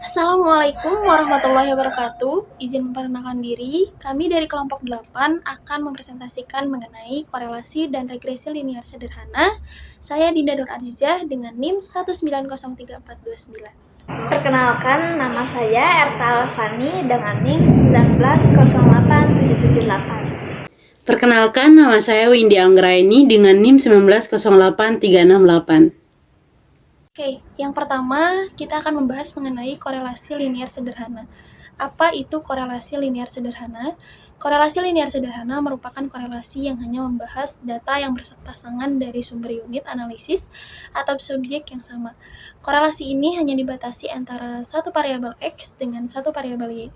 Assalamualaikum warahmatullahi wabarakatuh. Izin memperkenalkan diri, kami dari kelompok 8 akan mempresentasikan mengenai korelasi dan regresi linear sederhana. Saya Dinda Nur Arzizah dengan NIM 1903429. Perkenalkan, nama saya Erta Alfani dengan NIM 1908778. Perkenalkan, nama saya Windy Anggraini dengan NIM 1908368. Oke, yang pertama kita akan membahas mengenai korelasi linear sederhana. Apa itu korelasi linear sederhana? Korelasi linear sederhana merupakan korelasi yang hanya membahas data yang berpasangan dari sumber unit analisis atau subjek yang sama. Korelasi ini hanya dibatasi antara satu variabel X dengan satu variabel Y.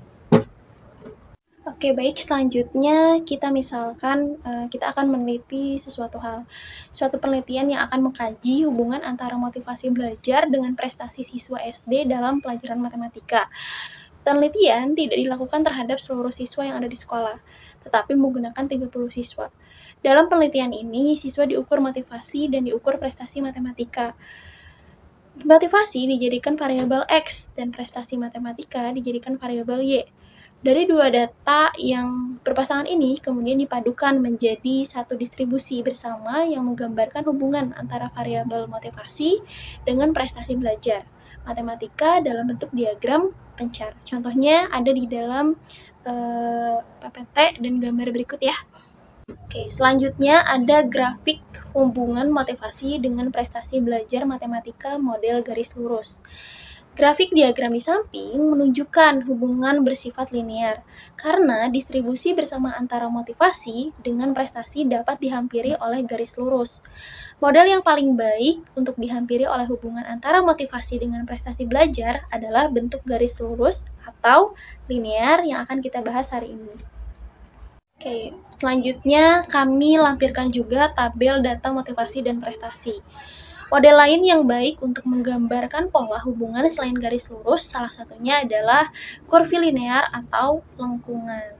Oke, baik. Selanjutnya kita misalkan kita akan meneliti sesuatu hal. Suatu penelitian yang akan mengkaji hubungan antara motivasi belajar dengan prestasi siswa SD dalam pelajaran matematika. Penelitian tidak dilakukan terhadap seluruh siswa yang ada di sekolah, tetapi menggunakan 30 siswa. Dalam penelitian ini, siswa diukur motivasi dan diukur prestasi matematika. Motivasi dijadikan variabel X dan prestasi matematika dijadikan variabel Y. Dari dua data yang berpasangan ini kemudian dipadukan menjadi satu distribusi bersama yang menggambarkan hubungan antara variabel motivasi dengan prestasi belajar matematika dalam bentuk diagram pencar. Contohnya ada di dalam PPT dan gambar berikut ya. Oke, selanjutnya ada grafik hubungan motivasi dengan prestasi belajar matematika model garis lurus. Grafik diagram di samping menunjukkan hubungan bersifat linear, karena distribusi bersama antara motivasi dengan prestasi dapat dihampiri oleh garis lurus. Model yang paling baik untuk dihampiri oleh hubungan antara motivasi dengan prestasi belajar adalah bentuk garis lurus atau linear yang akan kita bahas hari ini. Oke, selanjutnya kami lampirkan juga tabel data motivasi dan prestasi. Model lain yang baik untuk menggambarkan pola hubungan selain garis lurus, salah satunya adalah kurvilinear atau lengkungan.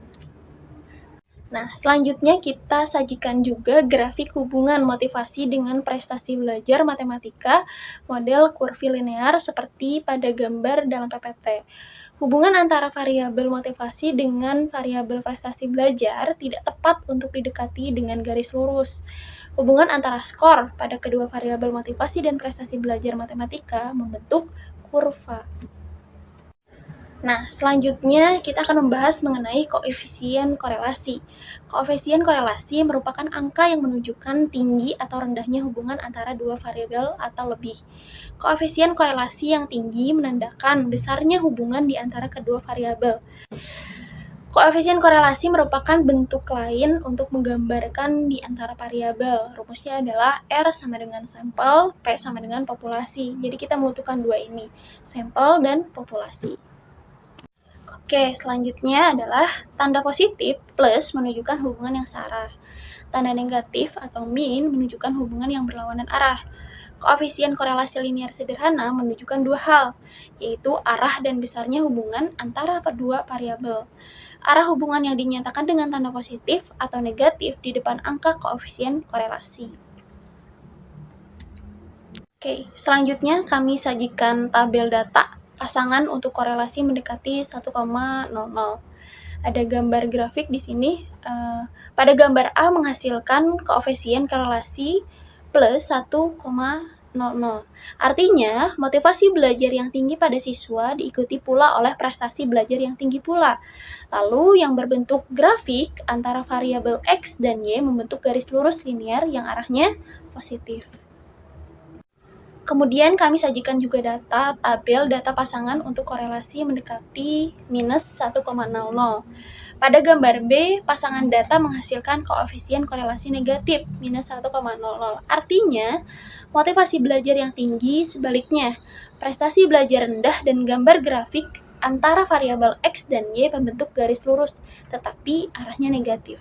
Nah, selanjutnya kita sajikan juga grafik hubungan motivasi dengan prestasi belajar matematika model kurvilinear seperti pada gambar dalam PPT. Hubungan antara variabel motivasi dengan variabel prestasi belajar tidak tepat untuk didekati dengan garis lurus. Hubungan antara skor pada kedua variabel motivasi dan prestasi belajar matematika membentuk kurva. Nah, selanjutnya kita akan membahas mengenai koefisien korelasi. Koefisien korelasi merupakan angka yang menunjukkan tinggi atau rendahnya hubungan antara dua variabel atau lebih. Koefisien korelasi yang tinggi menandakan besarnya hubungan di antara kedua variabel. Koefisien korelasi merupakan bentuk lain untuk menggambarkan di antara variabel. Rumusnya adalah R sama dengan sampel, P sama dengan populasi. Jadi kita membutuhkan dua ini, sampel dan populasi. Oke, selanjutnya adalah tanda positif plus menunjukkan hubungan yang searah. Tanda negatif atau min menunjukkan hubungan yang berlawanan arah. Koefisien korelasi linear sederhana menunjukkan dua hal, yaitu arah dan besarnya hubungan antara kedua variabel. Arah hubungan yang dinyatakan dengan tanda positif atau negatif di depan angka koefisien korelasi. Oke, selanjutnya kami sajikan tabel data pasangan untuk korelasi mendekati 1,00. Ada gambar grafik di sini. Pada gambar A menghasilkan koefisien korelasi plus 1,00. Artinya, motivasi belajar yang tinggi pada siswa diikuti pula oleh prestasi belajar yang tinggi pula. Lalu, yang berbentuk grafik antara variabel X dan Y membentuk garis lurus linear yang arahnya positif. Kemudian kami sajikan juga tabel data pasangan untuk korelasi mendekati minus 1,00. Pada gambar B, pasangan data menghasilkan koefisien korelasi negatif, minus 1,00. Artinya, motivasi belajar yang tinggi sebaliknya, prestasi belajar rendah dan gambar grafik antara variabel X dan Y membentuk garis lurus, tetapi arahnya negatif.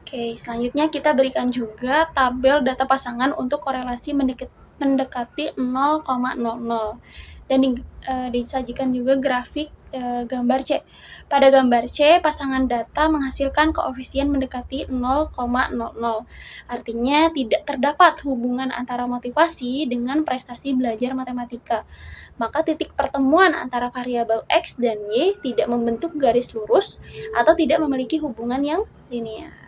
Oke, selanjutnya kita berikan juga tabel data pasangan untuk korelasi mendekati 0,00. dan disajikan juga grafik gambar C. Pada gambar C, pasangan data menghasilkan koefisien mendekati 0,00. Artinya tidak terdapat hubungan antara motivasi dengan prestasi belajar matematika. Maka titik pertemuan antara variabel X dan Y tidak membentuk garis lurus atau tidak memiliki hubungan yang linear.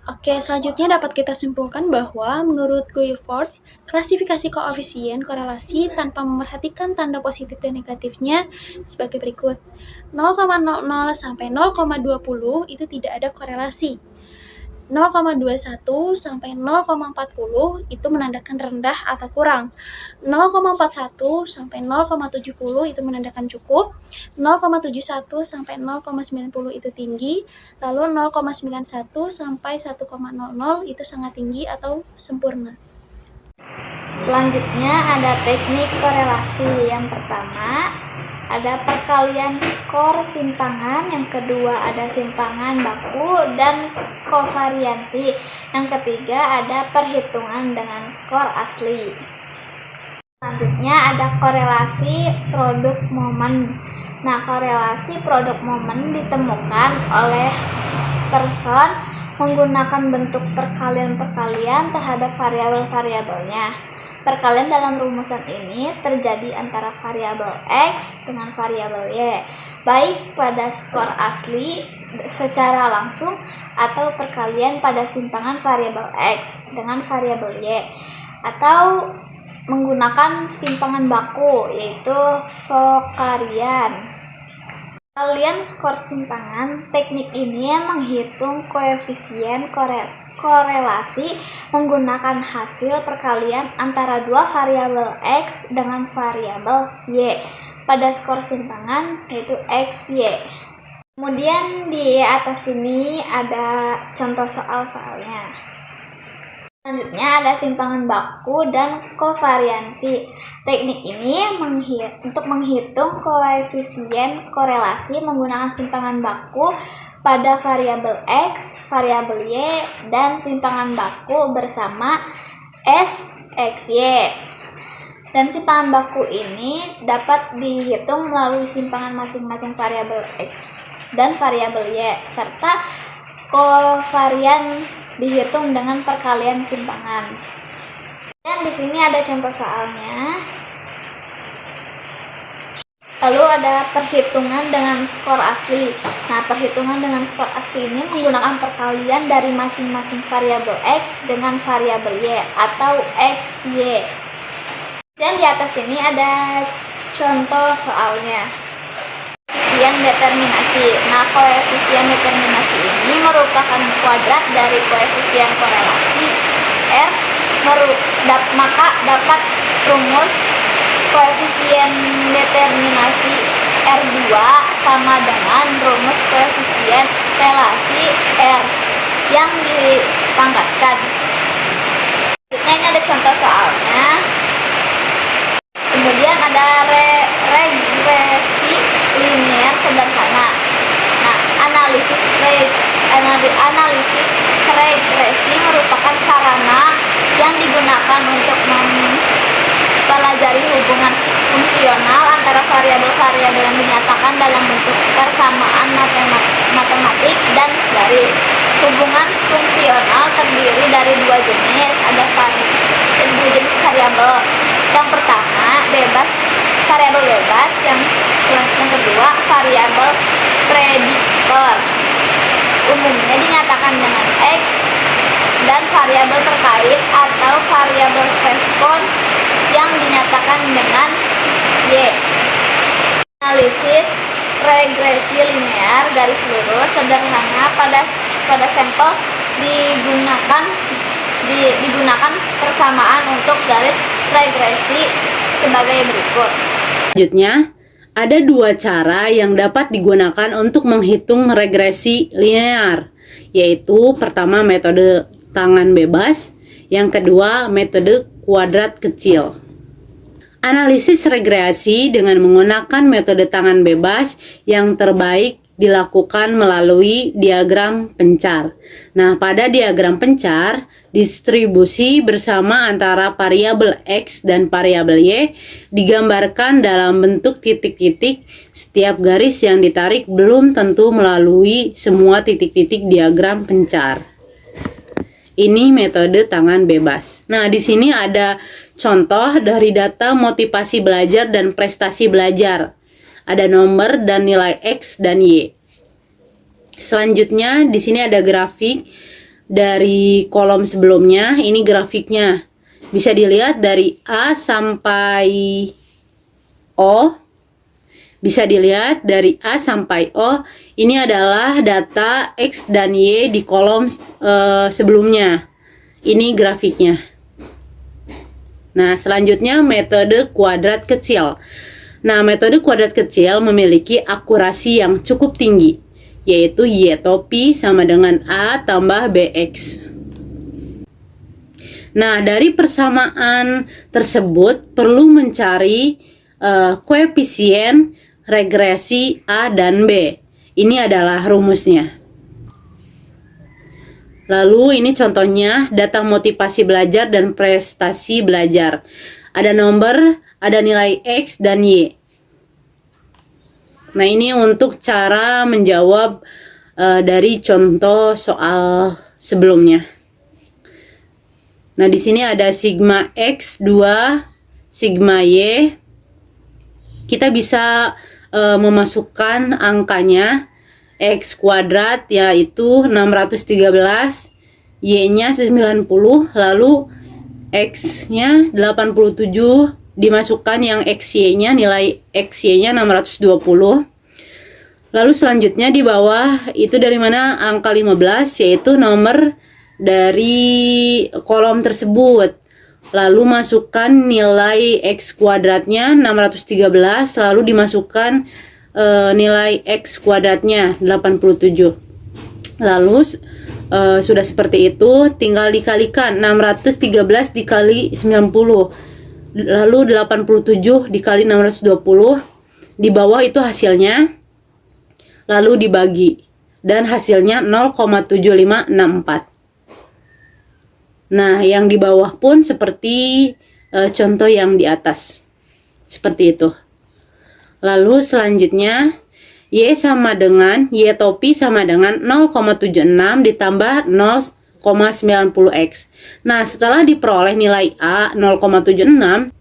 Oke, selanjutnya dapat kita simpulkan bahwa menurut Guilford, klasifikasi koefisien korelasi tanpa memperhatikan tanda positif dan negatifnya sebagai berikut. 0,00 sampai 0,20 itu tidak ada korelasi. 0,21 sampai 0,40 itu menandakan rendah atau kurang. 0,41 sampai 0,70 itu menandakan cukup. 0,71 sampai 0,90 itu tinggi. Lalu 0,91 sampai 1,00 itu sangat tinggi atau sempurna. Selanjutnya ada teknik korelasi. Yang pertama ada perkalian skor simpangan, yang kedua ada simpangan baku dan kovariansi, yang ketiga ada perhitungan dengan skor asli. Selanjutnya ada korelasi produk momen. Nah, korelasi produk momen ditemukan oleh person menggunakan bentuk perkalian-perkalian terhadap variabel-variabelnya. Perkalian dalam rumusan ini terjadi antara variabel X dengan variabel Y, baik pada skor asli secara langsung atau perkalian pada simpangan variabel X dengan variabel Y, atau menggunakan simpangan baku yaitu Fokarian. Perkalian skor simpangan, teknik ini menghitung koefisien korelasi menggunakan hasil perkalian antara dua variabel X dengan variabel Y pada skor simpangan yaitu XY. Kemudian di atas sini ada contoh soal-soalnya. Selanjutnya ada simpangan baku dan kovariansi. Teknik ini untuk menghitung koefisien korelasi menggunakan simpangan baku pada variabel X, variabel Y, dan simpangan baku bersama SXY. Dan simpangan baku ini dapat dihitung melalui simpangan masing-masing variabel X dan variabel Y, serta kovarian dihitung dengan perkalian simpangan. Dan di sini ada contoh soalnya. Lalu ada perhitungan dengan skor asli. Nah, perhitungan dengan skor asli ini menggunakan perkalian dari masing-masing variabel X dengan variabel Y atau XY. Dan di atas ini ada contoh soalnya. Koefisien determinasi. Nah, koefisien determinasi ini merupakan kuadrat dari koefisien korelasi R, maka dapat rumus koefisien determinasi R2 sama dengan rumus koefisien relasi R yang dipangkatkan. Selanjutnya ini ada contoh soalnya. Kemudian ada regresi linear sederhana. Nah, analisis regresi merupakan sarana yang digunakan untuk mempelajari hubungan fungsional antara variabel-variabel yang dinyatakan dalam bentuk persamaan matematik dan garis. Hubungan fungsional terdiri dari dua jenis, dua jenis variabel. Yang pertama variabel bebas, yang kedua variabel prediktor. Umumnya dinyatakan dengan X, dan variabel terkait atau variabel respon yang dinyatakan dengan Y. Analisis regresi linear garis lurus sederhana pada sampel digunakan persamaan untuk garis regresi sebagai berikut. Selanjutnya, ada dua cara yang dapat digunakan untuk menghitung regresi linear, yaitu pertama metode tangan bebas, yang kedua metode kuadrat kecil. Analisis regresi dengan menggunakan metode tangan bebas yang terbaik dilakukan melalui diagram pencar. Nah, pada diagram pencar, distribusi bersama antara variabel X dan variabel Y digambarkan dalam bentuk titik-titik. Setiap garis yang ditarik belum tentu melalui semua titik-titik diagram pencar. Ini metode tangan bebas. Nah, di sini ada contoh dari data motivasi belajar dan prestasi belajar. Ada nomor dan nilai X dan Y. Selanjutnya di sini ada grafik dari kolom sebelumnya. Ini grafiknya. Bisa dilihat dari A sampai O. Bisa dilihat dari A sampai O. Ini adalah data X dan Y di kolom sebelumnya. Ini grafiknya. Nah, selanjutnya metode kuadrat kecil. Nah, metode kuadrat kecil memiliki akurasi yang cukup tinggi, yaitu Y topi sama dengan A tambah BX. Nah, dari persamaan tersebut perlu mencari koefisien regresi A dan B. Ini adalah rumusnya. Lalu ini contohnya data motivasi belajar dan prestasi belajar. Ada nomor, ada nilai X dan Y. Nah, ini untuk cara menjawab dari contoh soal sebelumnya. Nah, di sini ada sigma X 2, sigma Y. Kita bisa memasukkan angkanya. X kuadrat yaitu 613, Y-nya 90, lalu X-nya 87, dimasukkan yang XY-nya, nilai XY-nya 620. Lalu selanjutnya di bawah itu dari mana angka 15, yaitu nomor dari kolom tersebut. Lalu masukkan nilai X kuadratnya 613, lalu dimasukkan nilai X kuadratnya 87. Lalu sudah seperti itu, tinggal dikalikan 613 dikali 90, lalu 87 dikali 620. Di bawah itu hasilnya, lalu dibagi, dan hasilnya 0,7564. Nah, yang di bawah pun seperti contoh yang di atas, seperti itu. Lalu selanjutnya Y sama dengan Y topi sama dengan 0,76 ditambah 0,90X. Nah, setelah diperoleh nilai A 0,76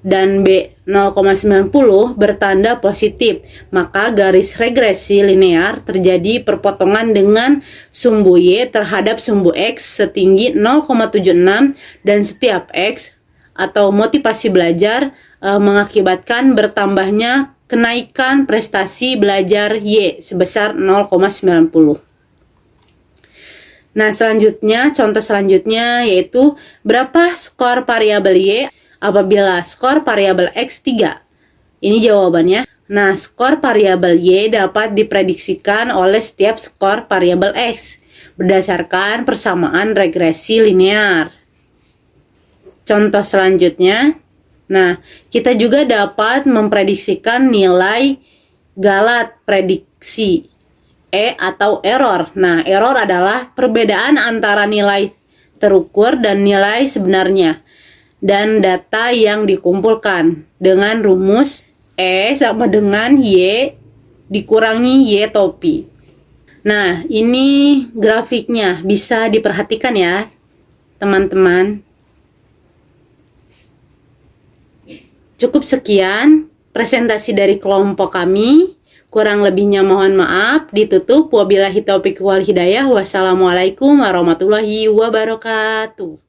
dan B 0,90 bertanda positif, maka garis regresi linear terjadi perpotongan dengan sumbu Y terhadap sumbu X setinggi 0,76 dan setiap X atau motivasi belajar mengakibatkan bertambahnya kenaikan prestasi belajar Y sebesar 0,90. Nah, selanjutnya, contoh selanjutnya yaitu berapa skor variabel Y apabila skor variabel X 3. Ini jawabannya. Nah, skor variabel Y dapat diprediksikan oleh setiap skor variabel X berdasarkan persamaan regresi linear. Contoh selanjutnya, nah, kita juga dapat memprediksikan nilai galat prediksi E atau error. Nah, error adalah perbedaan antara nilai terukur dan nilai sebenarnya dan data yang dikumpulkan dengan rumus E sama dengan Y dikurangi Y topi. Nah, ini grafiknya, bisa diperhatikan ya, teman-teman. Cukup sekian presentasi dari kelompok kami. Kurang lebihnya mohon maaf. Ditutup. Wabillahi taufiq wal hidayah. Wassalamualaikum warahmatullahi wabarakatuh.